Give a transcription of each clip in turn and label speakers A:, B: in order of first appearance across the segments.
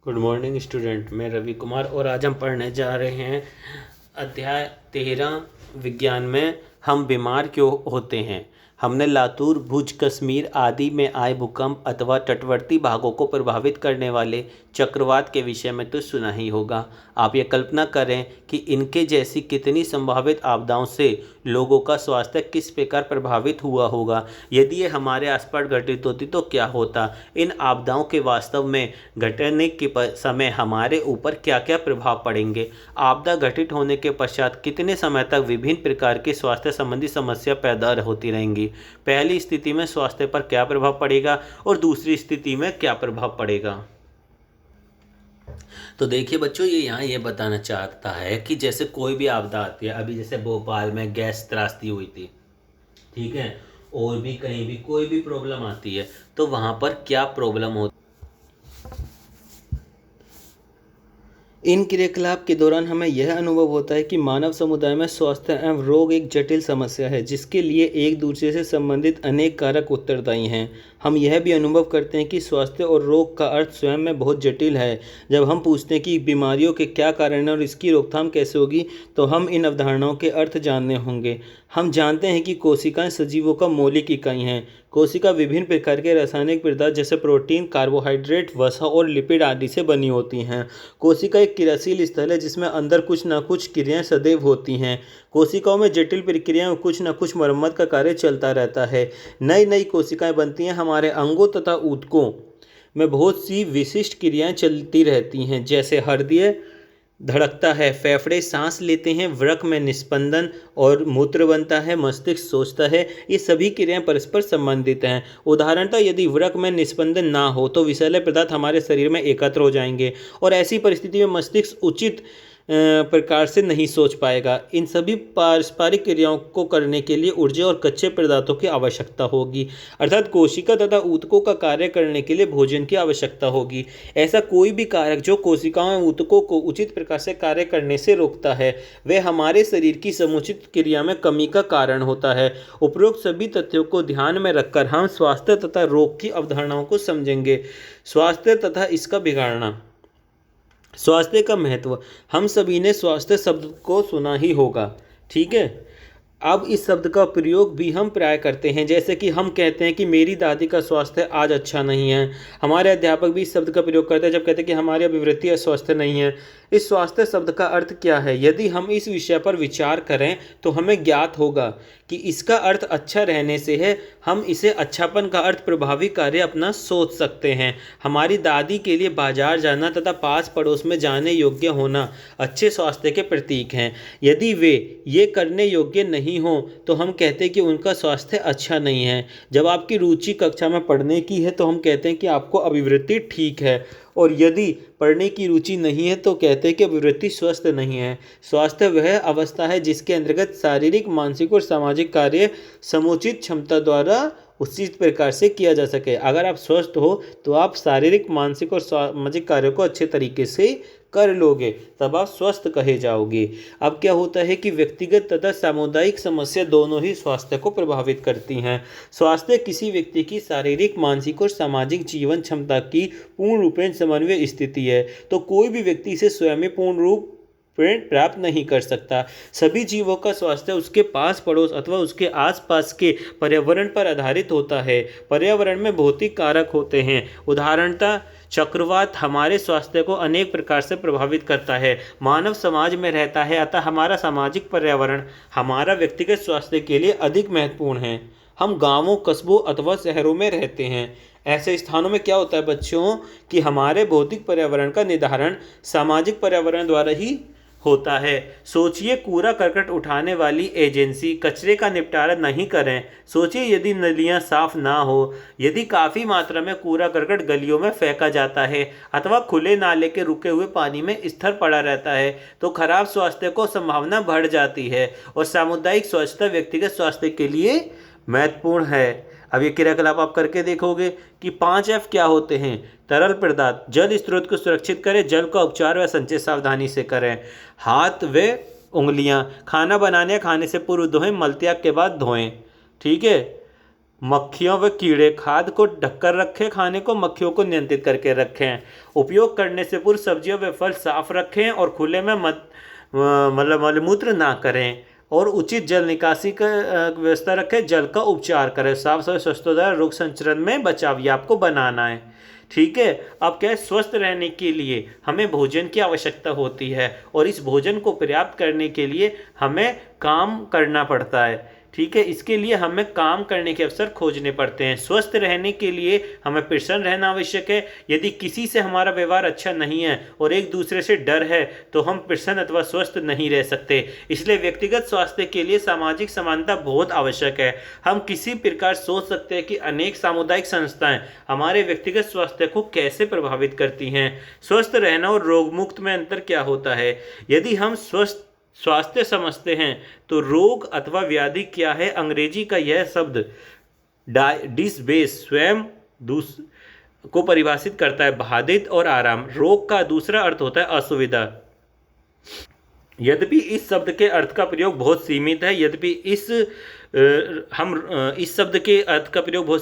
A: Good morning student. मैं रवि कुमार और आज हम पढ़ने जा रहे हैं अध्याय 13 विज्ञान में हम बीमार क्यों होते हैं। हमने लातूर, भुज, कश्मीर आदि में आए भूकंप अथवा तटवर्ती भागों को प्रभावित करने वाले चक्रवात के विषय में तो सुना ही होगा। आप ये कल्पना करें कि इनके जैसी कितनी संभावित आपदाओं से लोगों का स्वास्थ्य किस प्रकार प्रभावित हुआ होगा। यदि ये हमारे आसपास घटित होती तो क्या होता। इन आपदाओं के वास्तव में घटने के समय हमारे ऊपर क्या क्या प्रभाव पड़ेंगे। आपदा घटित होने के पश्चात कितने समय तक विभिन्न प्रकार की स्वास्थ्य संबंधी समस्या पैदा होती रहेंगी। पहली स्थिति में स्वास्थ्य पर क्या प्रभाव पड़ेगा और दूसरी स्थिति में क्या प्रभाव पड़ेगा। तो देखिए बच्चों, ये यहाँ ये बताना चाहता है कि जैसे कोई भी आपदा आती है, अभी जैसे भोपाल में गैस त्रासदी हुई थी, ठीक है, और भी कहीं भी कोई भी प्रॉब्लम आती है तो वहाँ पर क्या प्रॉब्लम होती है। इन क्रियाकलाप के दौरान हमें यह अनुभव होता है कि मानव समुदाय में स्वास्थ्य एवं रोग एक जटिल समस्या है जिसके लिए एक दूसरे से संबंधित अनेक कारक उत्तरदायी हैं। हम यह भी अनुभव करते हैं कि स्वास्थ्य और रोग का अर्थ स्वयं में बहुत जटिल है। जब हम पूछते हैं कि बीमारियों के क्या कारण हैं और इसकी रोकथाम कैसे होगी, तो हम इन अवधारणाओं के अर्थ जानने होंगे। हम जानते हैं कि कोशिकाएं सजीवों का मौलिक इकाई हैं। कोशिका विभिन्न प्रकार के रासायनिक पदार्थ जैसे प्रोटीन, कार्बोहाइड्रेट, वसा और लिपिड आदि से बनी होती हैं। कोशिका एक क्रियाशील स्थल है जिसमें अंदर कुछ न कुछ क्रियाएं सदैव होती हैं। कोशिकाओं में जटिल प्रक्रियाएं कुछ न कुछ मरम्मत का कार्य चलता रहता है। नई नई कोशिकाएं बनती हैं। हमारे अंगों तथा ऊतकों में बहुत सी विशिष्ट क्रियाएं चलती रहती हैं, जैसे हृदय धड़कता है, फेफड़े सांस लेते हैं, वृक्क में निस्पंदन और मूत्र बनता है, मस्तिष्क सोचता है। ये सभी क्रियाएं परस्पर संबंधित हैं। उदाहरणतः यदि वृक्क में निस्पंदन ना हो तो विषैले पदार्थ हमारे शरीर में एकत्र हो जाएंगे और ऐसी परिस्थिति में मस्तिष्क उचित प्रकार से नहीं सोच पाएगा। इन सभी पारस्परिक क्रियाओं को करने के लिए ऊर्जा और कच्चे पदार्थों की आवश्यकता होगी, अर्थात कोशिका तथा ऊतकों का कार्य करने के लिए भोजन की आवश्यकता होगी। ऐसा कोई भी कारक जो कोशिकाओं और ऊतकों को उचित प्रकार से कार्य करने से रोकता है वह हमारे शरीर की समुचित क्रिया में कमी का कारण होता है। उपरोक्त सभी तथ्यों को ध्यान में रखकर हम स्वास्थ्य तथा रोग की अवधारणाओं को समझेंगे। स्वास्थ्य तथा इसका बिगाड़ना। स्वास्थ्य का महत्व। हम सभी ने स्वास्थ्य शब्द को सुना ही होगा, ठीक है। अब इस शब्द का प्रयोग भी हम प्राय करते हैं, जैसे कि हम कहते हैं कि मेरी दादी का स्वास्थ्य आज अच्छा नहीं है। हमारे अध्यापक भी इस शब्द का प्रयोग करते हैं जब कहते हैं कि हमारी अभिवृत्ति स्वस्थ नहीं है। इस स्वास्थ्य शब्द का अर्थ क्या है। यदि हम इस विषय पर विचार करें तो हमें ज्ञात होगा कि इसका अर्थ अच्छा रहने से है। हम इसे अच्छापन का अर्थ प्रभावी कार्य अपना सोच सकते हैं। हमारी दादी के लिए बाजार जाना तथा पास पड़ोस में जाने योग्य होना अच्छे स्वास्थ्य के प्रतीक हैं। यदि वे ये करने योग्य नहीं हो तो हम कहते हैं कि उनका स्वास्थ्य अच्छा नहीं है। जब आपकी रुचि कक्षा में पढ़ने की है तो हम कहते हैं कि आपको अभिवृत्ति ठीक है, और यदि पढ़ने की रुचि नहीं है तो कहते हैं कि अभिवृत्ति स्वस्थ नहीं है। स्वास्थ्य वह अवस्था है जिसके अंतर्गत शारीरिक, मानसिक और सामाजिक कार्य समुचित क्षमता द्वारा उचित प्रकार से किया जा सके। अगर आप स्वस्थ हो तो आप शारीरिक, मानसिक और सामाजिक कार्यों को अच्छे तरीके से कर लोगे, तब आप स्वस्थ कहे जाओगे। अब क्या होता है कि व्यक्तिगत तथा सामुदायिक समस्या दोनों ही स्वास्थ्य को प्रभावित करती हैं। स्वास्थ्य किसी व्यक्ति की शारीरिक, मानसिक और सामाजिक जीवन क्षमता की पूर्ण रूपेण समन्वय स्थिति है, तो कोई भी व्यक्ति इसे स्वयं पूर्ण रूप प्राप्त नहीं कर सकता। सभी जीवों का स्वास्थ्य उसके पास पड़ोस अथवा उसके आसपास के पर्यावरण पर आधारित होता है। पर्यावरण में भौतिक कारक होते हैं। उदाहरणतः चक्रवात हमारे स्वास्थ्य को अनेक प्रकार से प्रभावित करता है। मानव समाज में रहता है, अतः हमारा सामाजिक पर्यावरण हमारा व्यक्तिगत स्वास्थ्य के लिए अधिक महत्वपूर्ण है। हम गांवों, कस्बों अथवा शहरों में रहते हैं। ऐसे स्थानों में क्या होता है बच्चों कि हमारे भौतिक पर्यावरण का निर्धारण सामाजिक पर्यावरण द्वारा ही होता है। सोचिए, कूड़ा करकट उठाने वाली एजेंसी कचरे का निपटारा नहीं करें। सोचिए यदि नलियां साफ ना हो, यदि काफ़ी मात्रा में कूड़ा करकट गलियों में फेंका जाता है अथवा खुले नाले के रुके हुए पानी में स्थिर पड़ा रहता है तो खराब स्वास्थ्य को संभावना बढ़ जाती है। और सामुदायिक स्वच्छता व्यक्तिगत स्वास्थ्य के लिए महत्वपूर्ण है। अब ये क्रियाकलाप आप करके देखोगे कि 5 F क्या होते हैं। तरल पदार्थ, जल स्रोत को सुरक्षित करें, जल का उपचार व संचय सावधानी से करें। हाथ व उंगलियां, खाना बनाने या खाने से पूर्व धोएं, मलत्याग के बाद धोएं, ठीक है। मक्खियों व कीड़े खाद को ढककर रखें, खाने को मक्खियों को नियंत्रित करके रखें। उपयोग करने से पूर्व सब्जियों व फल साफ रखें और खुले में मतलब मलमूत्र ना करें और उचित जल निकासी का व्यवस्था रखें। जल का उपचार करें। साफ सफाई स्वच्छता द्वारा रोग संचरण में बचाव ये आपको बनाना है। ठीक है। अब क्या है, स्वस्थ रहने के लिए हमें भोजन की आवश्यकता होती है और इस भोजन को पर्याप्त करने के लिए हमें काम करना पड़ता है। ठीक है। इसके लिए हमें काम करने के अवसर खोजने पड़ते हैं। स्वस्थ रहने के लिए हमें प्रसन्न रहना आवश्यक है। यदि किसी से हमारा व्यवहार अच्छा नहीं है और एक दूसरे से डर है तो हम प्रसन्न अथवा स्वस्थ नहीं रह सकते। इसलिए व्यक्तिगत स्वास्थ्य के लिए सामाजिक समानता बहुत आवश्यक है। हम किसी प्रकार सोच सकते हैं कि अनेक सामुदायिक संस्थाएं हमारे व्यक्तिगत स्वास्थ्य को कैसे प्रभावित करती हैं। स्वस्थ रहना और रोग मुक्त में अंतर क्या होता है? यदि हम स्वस्थ स्वास्थ्य समझते हैं तो रोग अथवा व्याधि क्या है? अंग्रेजी का यह शब्द डिसबेस स्वयं को परिभाषित करता है, बाधित और आराम। रोग का दूसरा अर्थ होता है असुविधा। यद्यपि इस शब्द के अर्थ का प्रयोग बहुत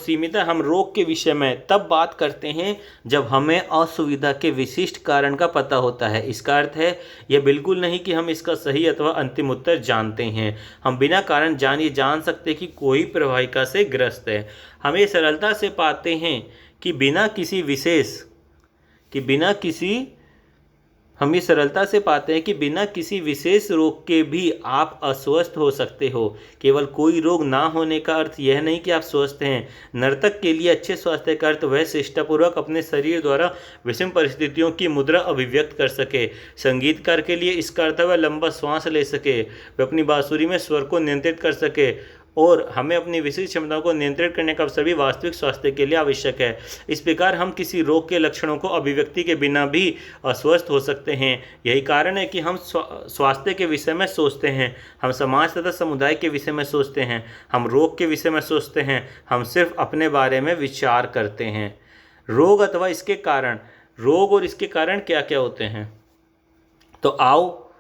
A: सीमित है हम रोग के विषय में तब बात करते हैं जब हमें असुविधा के विशिष्ट कारण का पता होता है। इसका अर्थ है यह बिल्कुल नहीं कि हम इसका सही अथवा अंतिम उत्तर जानते हैं। हम बिना कारण जान सकते कि कोई प्रवाहिका से ग्रस्त है। हम ये सरलता से पाते हैं कि बिना किसी विशेष रोग के भी आप अस्वस्थ हो सकते हो। केवल कोई रोग ना होने का अर्थ यह नहीं कि आप स्वस्थ हैं। नर्तक के लिए अच्छे स्वास्थ्य का अर्थ वह चेष्टापूर्वक अपने शरीर द्वारा विषम परिस्थितियों की मुद्रा अभिव्यक्त कर सके। संगीतकार के लिए इसका अर्थ वह लंबा श्वास ले सके, वह अपनी बांसुरी में स्वर को नियंत्रित कर सके। और हमें अपनी विशिष्ट क्षमताओं को नियंत्रित करने का अवसर भी वास्तविक स्वास्थ्य के लिए आवश्यक है। इस प्रकार हम किसी रोग के लक्षणों को अभिव्यक्ति के बिना भी अस्वस्थ हो सकते हैं। यही कारण है कि हम स्वास्थ्य के विषय में सोचते हैं, हम समाज तथा समुदाय के विषय में सोचते हैं, हम रोग के विषय में सोचते हैं, हम सिर्फ अपने बारे में विचार करते हैं। रोग अथवा इसके कारण, रोग और इसके कारण क्या क्या होते हैं, तो आओ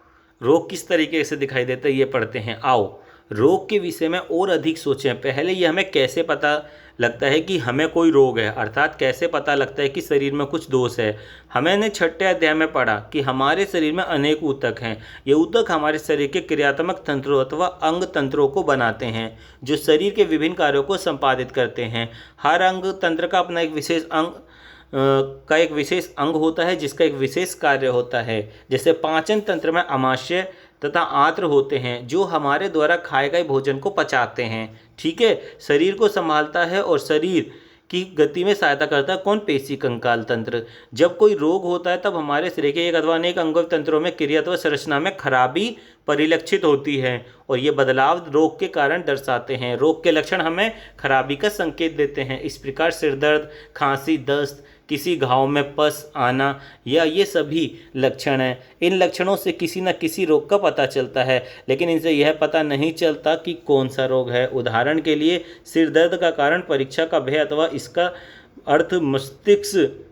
A: रोग किस तरीके से दिखाई देता है ये पढ़ते हैं। आओ रोग के विषय में और अधिक सोचें। पहले ये हमें कैसे पता लगता है कि हमें कोई रोग है, अर्थात कैसे पता लगता है कि शरीर में कुछ दोष है। हमने 6ठे अध्याय में पढ़ा कि हमारे शरीर में अनेक ऊतक हैं। ये ऊतक हमारे शरीर के क्रियात्मक तंत्रों अथवा अंग तंत्रों को बनाते हैं जो शरीर के विभिन्न कार्यों को संपादित करते हैं। हर अंग तंत्र का अपना एक विशेष अंग होता है जिसका एक विशेष कार्य होता है। जैसे पाचन तंत्र में आमाशय तथा आंत्र होते हैं जो हमारे द्वारा खाए गए भोजन को पचाते हैं। ठीक है। शरीर को संभालता है और शरीर की गति में सहायता करता है कौन? पेशी कंकाल तंत्र। जब कोई रोग होता है तब हमारे शरीर के एक अथवा अनेक अंग तंत्रों में क्रिया अथवा संरचना में खराबी परिलक्षित होती है और ये बदलाव रोग के कारण दर्शाते हैं। रोग के लक्षण हमें खराबी का संकेत देते हैं। इस प्रकार सिर दर्द, खांसी, दस्त, किसी घाव में पस आना या ये सभी लक्षण हैं। इन लक्षणों से किसी न किसी रोग का पता चलता है, लेकिन इनसे यह पता नहीं चलता कि कौन सा रोग है। उदाहरण के लिए सिर दर्द का कारण परीक्षा का भय अथवा इसका अर्थ मस्तिष्क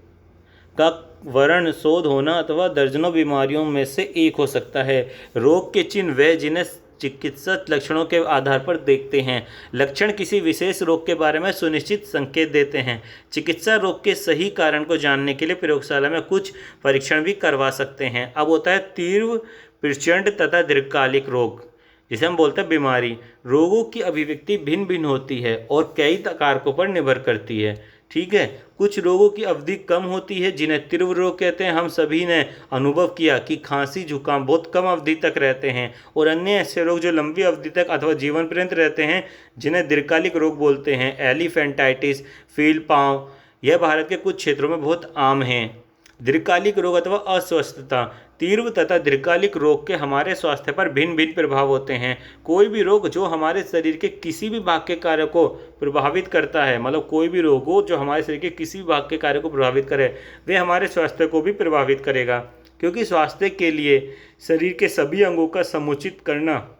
A: का वर्ण शोध होना अथवा दर्जनों बीमारियों में से एक हो सकता है। रोग के चिन्ह वे जिन्हें चिकित्सक लक्षणों के आधार पर देखते हैं। लक्षण किसी विशेष रोग के बारे में सुनिश्चित संकेत देते हैं। चिकित्सा रोग के सही कारण को जानने के लिए प्रयोगशाला में कुछ परीक्षण भी करवा सकते हैं। अब होता है तीव्र, प्रचंड तथा दीर्घकालिक रोग, जिसे हम बोलते हैं बीमारी। रोगों की अभिव्यक्ति भिन्न भिन्न होती है और कई कारकों पर निर्भर करती है। ठीक है। कुछ रोगों की अवधि कम होती है जिन्हें तीव्र रोग कहते हैं। हम सभी ने अनुभव किया कि खांसी, जुकाम बहुत कम अवधि तक रहते हैं और अन्य ऐसे रोग जो लंबी अवधि तक अथवा जीवन पर्यंत रहते हैं जिन्हें दीर्घकालिक रोग बोलते हैं। एलिफेंटाइटिस, फील पाँव, यह भारत के कुछ क्षेत्रों में बहुत आम हैं। दीर्घकालिक रोग अथवा अस्वस्थता। तीव्र तथा दीर्घकालिक रोग के हमारे स्वास्थ्य पर भिन्न भिन्न प्रभाव होते हैं। कोई भी रोग जो हमारे शरीर के किसी भी भाग के कार्य को प्रभावित करता है, मतलब कोई भी रोग हो जो हमारे शरीर के किसी भी भाग के कार्य को प्रभावित करे, वे हमारे स्वास्थ्य को भी प्रभावित करेगा। क्योंकि स्वास्थ्य के लिए शरीर के सभी अंगों का समुचित करना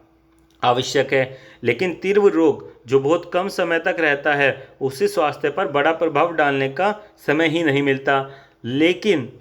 A: आवश्यक है। लेकिन तीव्र रोग जो बहुत कम समय तक रहता है उससे स्वास्थ्य पर बड़ा प्रभाव डालने का समय ही नहीं मिलता। लेकिन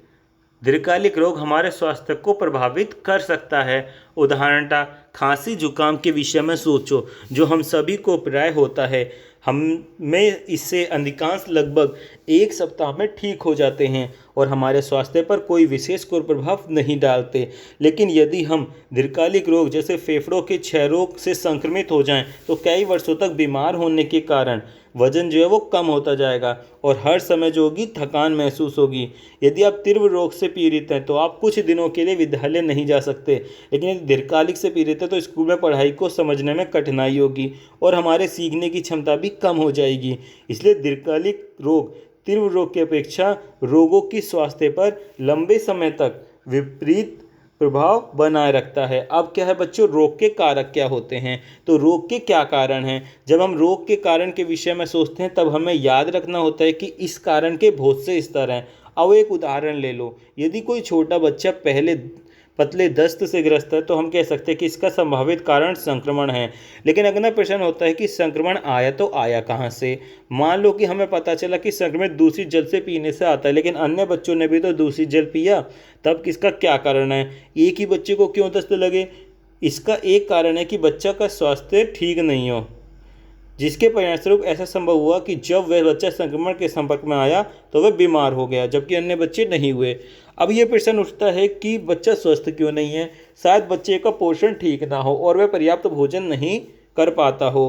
A: दीर्घकालिक रोग हमारे स्वास्थ्य को प्रभावित कर सकता है। उदाहरणतः खांसी, जुकाम के विषय में सोचो जो हम सभी को प्राय होता है। में इससे अधिकांश लगभग 1 सप्ताह में ठीक हो जाते हैं और हमारे स्वास्थ्य पर कोई विशेष कुप्रभाव नहीं डालते। लेकिन यदि हम दीर्घकालिक रोग जैसे फेफड़ों के क्षय रोग से संक्रमित हो जाएं, तो कई वर्षों तक बीमार होने के कारण वजन जो है वो कम होता जाएगा और हर समय जो होगी थकान महसूस होगी। यदि आप तीव्र रोग से पीड़ित हैं तो आप कुछ दिनों के लिए विद्यालय नहीं जा सकते, लेकिन यदि दीर्घकालिक से पीड़ित हैं तो स्कूल में पढ़ाई को समझने में कठिनाई होगी और हमारे सीखने की क्षमता भी कम हो जाएगी। इसलिए दीर्घकालिक रोग तीव्र रोग की अपेक्षा रोगों की स्वास्थ्य पर लंबे समय तक विपरीत प्रभाव बनाए रखता है। अब क्या है बच्चों, रोग के कारक क्या होते हैं? तो रोग के क्या कारण हैं? जब हम रोग के कारण के विषय में सोचते हैं तब हमें याद रखना होता है कि इस कारण के बहुत से स्तर हैं। अब एक उदाहरण ले लो, यदि कोई छोटा बच्चा पहले पतले दस्त से ग्रस्त है तो हम कह सकते हैं कि इसका संभावित कारण संक्रमण है। लेकिन अगला प्रश्न होता है कि संक्रमण आया तो आया कहाँ से? मान लो कि हमें पता चला कि संक्रमित दूषित जल से पीने से आता है, लेकिन अन्य बच्चों ने भी तो दूषित जल पिया, तब किसका क्या कारण है? एक ही बच्चे को क्यों दस्त लगे? इसका एक कारण है कि बच्चा का स्वास्थ्य ठीक नहीं हो, जिसके परिणामस्वरूप ऐसा संभव हुआ कि जब वह बच्चा संक्रमण के संपर्क में आया तो वह बीमार हो गया, जबकि अन्य बच्चे नहीं हुए। अब ये प्रश्न उठता है कि बच्चा स्वस्थ क्यों नहीं है? शायद बच्चे का पोषण ठीक ना हो और वह पर्याप्त भोजन नहीं कर पाता हो।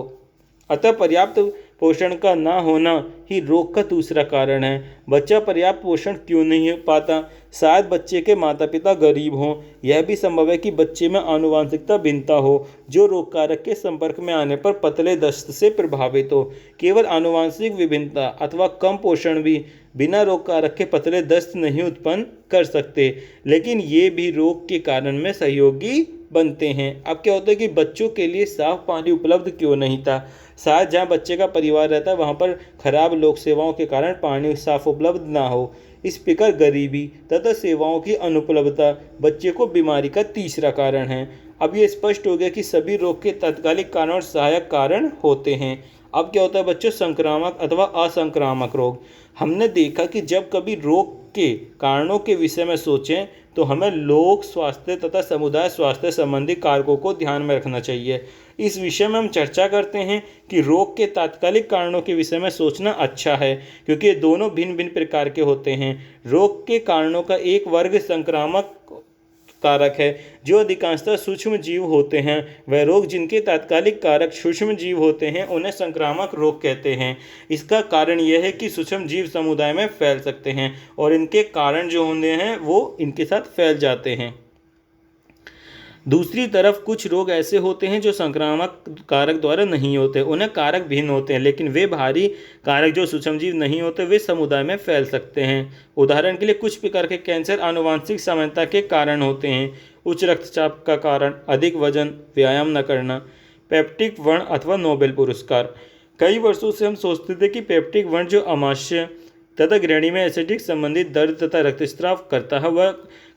A: अतः पर्याप्त पोषण का ना होना ही रोग का दूसरा कारण है। बच्चा पर्याप्त पोषण क्यों नहीं पाता? शायद बच्चे के माता पिता गरीब हों। यह भी संभव है कि बच्चे में आनुवंशिकता भिन्नता हो जो रोग कारक के संपर्क में आने पर पतले दस्त से प्रभावित हो। केवल आनुवंशिक विभिन्नता अथवा कम पोषण भी बिना रोग कारक के पतले दस्त नहीं उत्पन्न कर सकते, लेकिन ये भी रोग के कारण में सहयोगी बनते हैं। अब क्या होता है कि बच्चों के लिए साफ पानी उपलब्ध क्यों नहीं था? शायद जहाँ बच्चे का परिवार रहता है वहाँ पर खराब लोक सेवाओं के कारण पानी साफ उपलब्ध ना हो। इस प्रकार गरीबी तथा सेवाओं की अनुपलब्धता बच्चे को बीमारी का तीसरा कारण है। अब ये स्पष्ट हो गया कि सभी रोग के तात्कालिक कारण और सहायक कारण होते हैं। अब क्या होता है बच्चों, संक्रामक अथवा असंक्रामक रोग। हमने देखा कि जब कभी रोग के कारणों के विषय में सोचें तो हमें लोक स्वास्थ्य तथा समुदाय स्वास्थ्य संबंधी कारकों को ध्यान में रखना चाहिए। इस विषय में हम चर्चा करते हैं कि रोग के तात्कालिक कारणों के विषय में सोचना अच्छा है, क्योंकि ये दोनों भिन्न भिन्न प्रकार के होते हैं। रोग के कारणों का एक वर्ग संक्रामक कारक है, जो अधिकांशतः सूक्ष्म जीव होते हैं। वह रोग जिनके तात्कालिक कारक सूक्ष्म जीव होते हैं उन्हें संक्रामक रोग कहते हैं। इसका कारण यह है कि सूक्ष्म जीव समुदाय में फैल सकते हैं और इनके कारण जो होते हैं वो इनके साथ फैल जाते हैं। दूसरी तरफ कुछ रोग ऐसे होते हैं जो संक्रामक कारक द्वारा नहीं होते, उन्हें कारक भिन्न होते हैं, लेकिन वे भारी कारक जो सूक्ष्मजीव नहीं होते वे समुदाय में फैल सकते हैं। उदाहरण के लिए कुछ प्रकार के कैंसर आनुवंशिक समानता के कारण होते हैं। उच्च रक्तचाप का कारण अधिक वजन, व्यायाम न करना। पेप्टिक व्रण अथवा नोबेल पुरस्कार। कई वर्षों से हम सोचते थे कि पेप्टिक व्रण जो आमाशय तथा ग्रहणी में एसिडिक संबंधित दर्द तथा रक्तस्राव करता है वह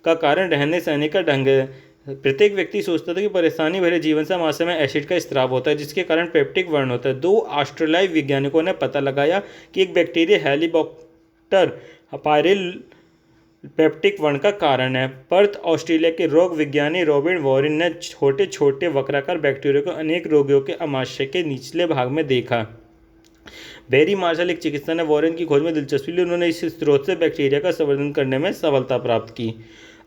A: का कारण रहने सहने का ढंग है। प्रत्येक व्यक्ति सोचता था कि परेशानी भरे जीवन से आमाशय में एसिड का स्राव होता है, जिसके कारण पेप्टिक व्रण होता है। 2 ऑस्ट्रेलियाई वैज्ञानिकों ने पता लगाया कि एक बैक्टीरिया हेलिबैक्टर पायरिल पेप्टिक व्रण का कारण है। पर्थ ऑस्ट्रेलिया के रोग विज्ञानी रॉबिन वॉरेन ने छोटे छोटे वक्राकार बैक्टीरिया को अनेक रोगियों के आमाशय के निचले भाग में देखा। बेरी मार्शल एक चिकित्सक ने वॉरेन की खोज में दिलचस्पी ली। उन्होंने इस स्रोत से बैक्टीरिया का संवर्धन करने में सफलता प्राप्त की।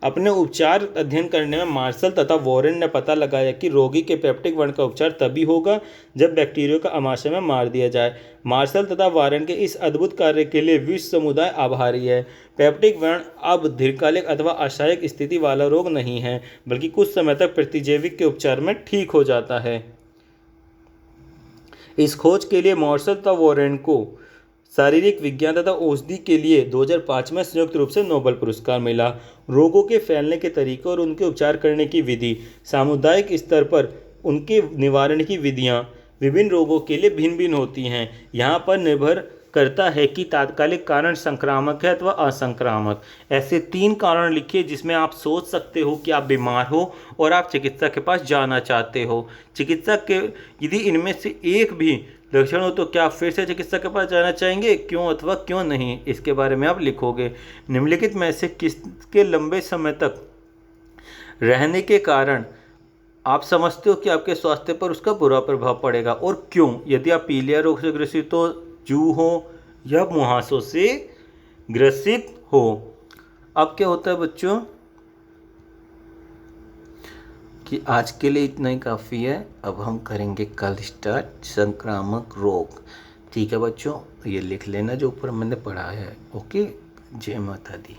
A: अपने उपचार अध्ययन करने में मार्शल तथा वॉरेन ने पता लगाया कि रोगी के पेप्टिक व्रण का उपचार तभी होगा जब बैक्टीरिया को आमाशय में मार दिया जाए। मार्शल तथा वॉरेन के इस अद्भुत कार्य के लिए विश्व समुदाय आभारी है। पेप्टिक व्रण अब दीर्घकालिक अथवा अस्थायी स्थिति वाला रोग नहीं है, बल्कि कुछ समय तक प्रतिजैविक के उपचार में ठीक हो जाता है। इस खोज के लिए मार्शल तथा वॉरेन को शारीरिक विज्ञान तथा औषधि के लिए 2005 में संयुक्त रूप से नोबेल पुरस्कार मिला। रोगों के फैलने के तरीके और उनके उपचार करने की विधि, सामुदायिक स्तर पर उनके निवारण की विधियां विभिन्न रोगों के लिए भिन्न भिन्न होती हैं। यहाँ पर निर्भर करता है कि तात्कालिक कारण संक्रामक है अथवा असंक्रामक। ऐसे 3 कारण लिखिए जिसमें आप सोच सकते हो कि आप बीमार हो और आप चिकित्सक के पास जाना चाहते हो। चिकित्सक के यदि इनमें से एक भी लक्षण हो तो क्या आप फिर से चिकित्सक के पास जाना चाहेंगे? क्यों अथवा क्यों नहीं, इसके बारे में आप लिखोगे। निम्नलिखित में से किसके लंबे समय तक रहने के कारण आप समझते हो कि आपके स्वास्थ्य पर उसका बुरा प्रभाव पड़ेगा, और क्यों? यदि आप पीलिया रोग से ग्रसित हो, जू हो या मुहासों से ग्रसित हो। अब क्या होता है बच्चों कि आज के लिए इतना ही काफ़ी है। अब हम करेंगे कल स्टार्ट संक्रामक रोग। ठीक है बच्चों, ये लिख लेना जो ऊपर मैंने पढ़ा है। ओके, जय माता दी।